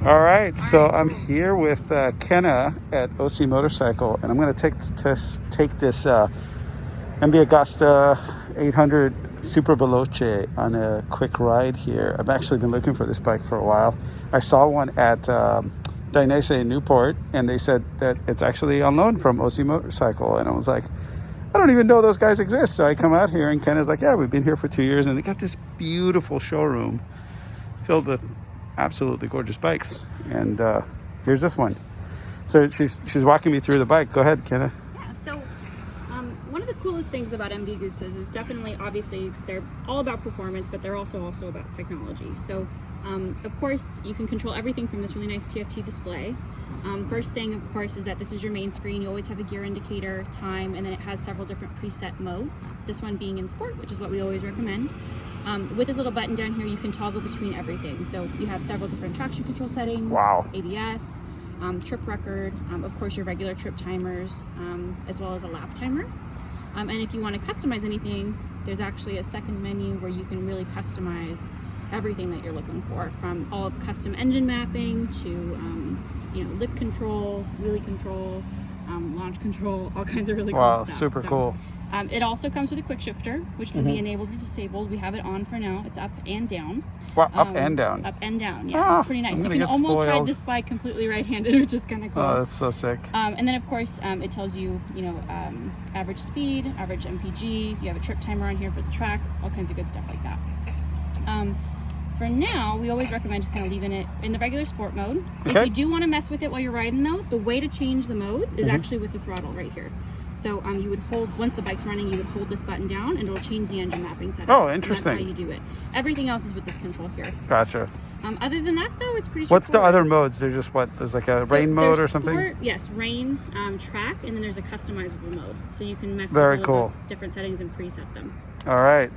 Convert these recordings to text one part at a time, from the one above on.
All right, so I'm here with Kenna at OC Motorcycle, and I'm going to take this MV Agusta 800 Superveloce on a quick ride here. I've actually been looking for this bike for a while. I saw one at Dainese in Newport, and they said that it's actually on loan from OC Motorcycle, and I was like, I don't even know those guys exist. So I come out here, and Kenna's like, yeah, we've been here for 2 years, and they got this beautiful showroom filled with absolutely gorgeous bikes, and here's this one. So she's walking me through the bike. Go ahead, Kenna. Yeah, so one of the coolest things about MV Agustas is definitely, obviously, they're all about performance, but they're also about technology. So of course you can control everything from this really nice TFT display. First thing, of course, is that this is your main screen. You always have a gear indicator, time, and then it has several different preset modes, this one being in sport, which is what we always recommend. With this little button down here, you can toggle between everything. So you have several different traction control settings, wow, ABS, trip record, of course your regular trip timers, as well as a lap timer. And if you want to customize anything, there's actually a second menu where you can really customize everything that you're looking for, from all of custom engine mapping to lift control, wheelie control, launch control, all kinds of really cool stuff. Wow, super cool. It also comes with a quick shifter, which can be enabled or disabled. We have it on for now. It's up and down. Wow, up and down. Up and down, yeah. It's pretty nice. You can almost ride this bike completely right-handed, which is kind of cool. Oh, that's so sick. And then, of course, it tells you, average speed, average MPG. You have a trip timer on here for the track, all kinds of good stuff like that. For now, we always recommend just kind of leaving it in the regular sport mode. Okay. If you do want to mess with it while you're riding, though, the way to change the modes is actually with the throttle right here. So you would hold, once the bike's running, you would hold this button down and it'll change the engine mapping settings. Oh, interesting. And that's how you do it. Everything else is with this control here. Gotcha. Other than that, though, it's pretty straightforward. What's the other modes? There's just what? There's like a rain mode or something? Sport, yes, rain, track, and then there's a customizable mode. So you can mess Very with cool. all those different settings and preset them. All right.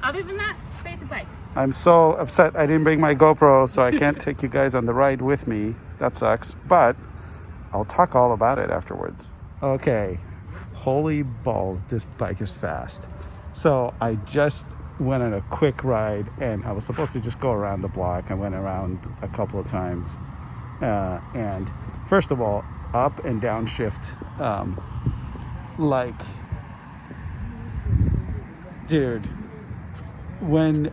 Other than that, it's a basic bike. I'm so upset I didn't bring my GoPro, so I can't take you guys on the ride with me. That sucks. But I'll talk all about it afterwards. Okay. Holy balls, this bike is fast. So I just went on a quick ride, and I was supposed to just go around the block. I went around a couple of times. And first of all, up and down shift. Dude, when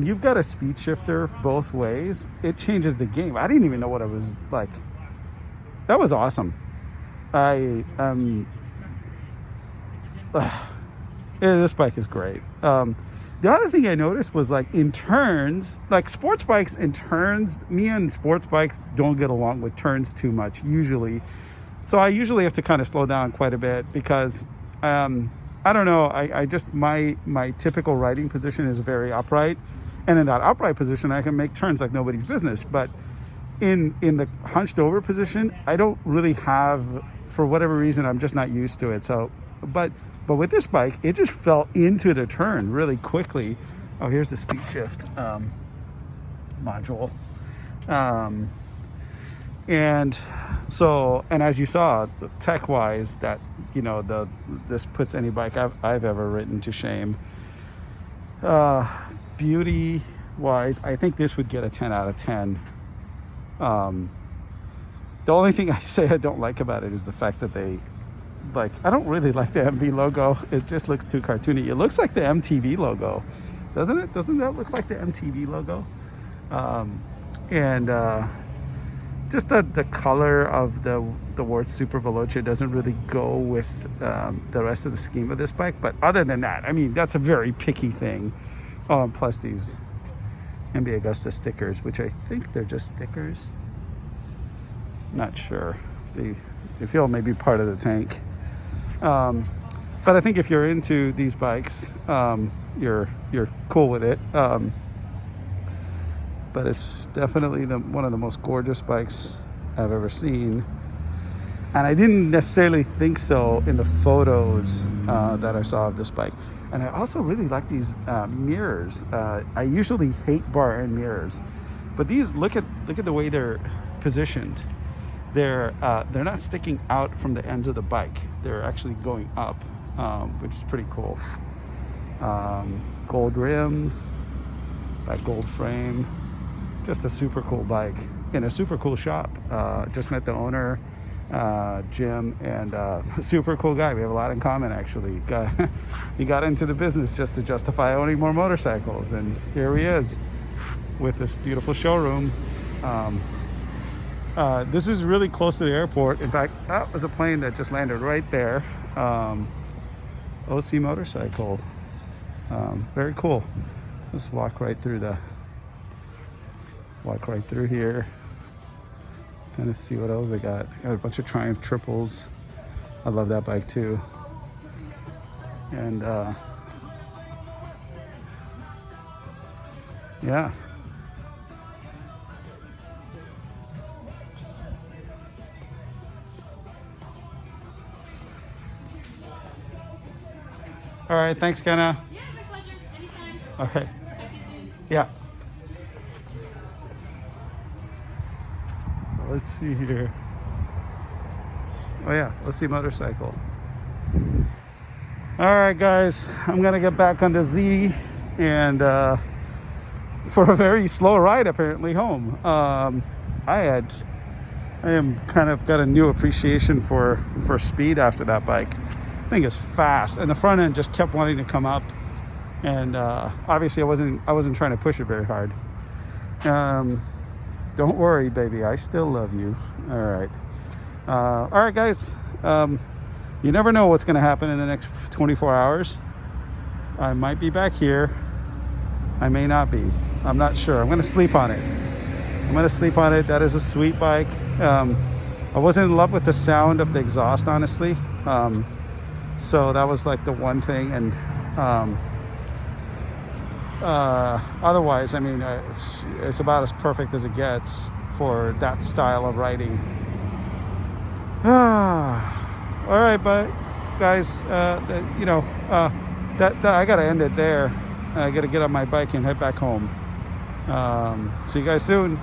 you've got a speed shifter both ways, it changes the game. I didn't even know what it was like. That was awesome. This bike is great. The other thing I noticed was, like, in turns, like sports bikes in turns, me and sports bikes don't get along with turns too much usually. So I usually have to kind of slow down quite a bit because I don't know. I just, my typical riding position is very upright, and in that upright position, I can make turns like nobody's business. But in the hunched over position, I don't really have, for whatever reason, I'm just not used to it. So, but with this bike, it just fell into the turn really quickly. Oh, here's the speed shift module. And so, and as you saw, tech wise, that, this puts any bike I've ever ridden to shame. Beauty wise, I think this would get a 10 out of 10. The only thing I say I don't like about it is the fact that I don't really like the MV logo. It just looks too cartoony. It looks like the MTV logo, doesn't it? Doesn't that look like the MTV logo? Just the color of the word Superveloce doesn't really go with the rest of the scheme of this bike. But other than that, I mean, that's a very picky thing. Oh, and plus these MV Agusta stickers, which I think they're just stickers. Not sure. They feel maybe part of the tank. But I think if you're into these bikes, you're cool with it. But it's definitely one of the most gorgeous bikes I've ever seen. And I didn't necessarily think so in the photos that I saw of this bike. And I also really like these mirrors. I usually hate bar end mirrors, but these, look at the way they're positioned. They're not sticking out from the ends of the bike. They're actually going up, which is pretty cool. Gold rims, that gold frame. Just a super cool bike in a super cool shop. Just met the owner, Jim, and super cool guy. We have a lot in common, actually. He got into the business just to justify owning more motorcycles, and here he is with this beautiful showroom. This is really close to the airport. In fact, that was a plane that just landed right there. OC Motorcycle. Very cool. Let's walk right through here. Kind of see what else I got. Got a bunch of Triumph triples. I love that bike too. And yeah. All right, thanks, Kenna. Yeah, my pleasure. Anytime. All right. Talk to you soon. Yeah. So let's see here. Oh yeah, let's see motorcycle. All right, guys, I'm gonna get back on the Z, and for a very slow ride apparently home. I am kind of got a new appreciation for speed after that bike. I think it's fast, and the front end just kept wanting to come up, and obviously I wasn't trying to push it very hard. Don't worry, baby, I still love you. All right, guys. You never know what's going to happen in the next 24 hours. I might be back here. I may not be. I'm not sure. I'm going to sleep on it. That is a sweet bike. I wasn't in love with the sound of the exhaust, honestly. So that was like the one thing. And otherwise, I mean, it's about as perfect as it gets for that style of riding. All right, but guys, that I gotta end it there. I gotta get on my bike and head back home. See you guys soon.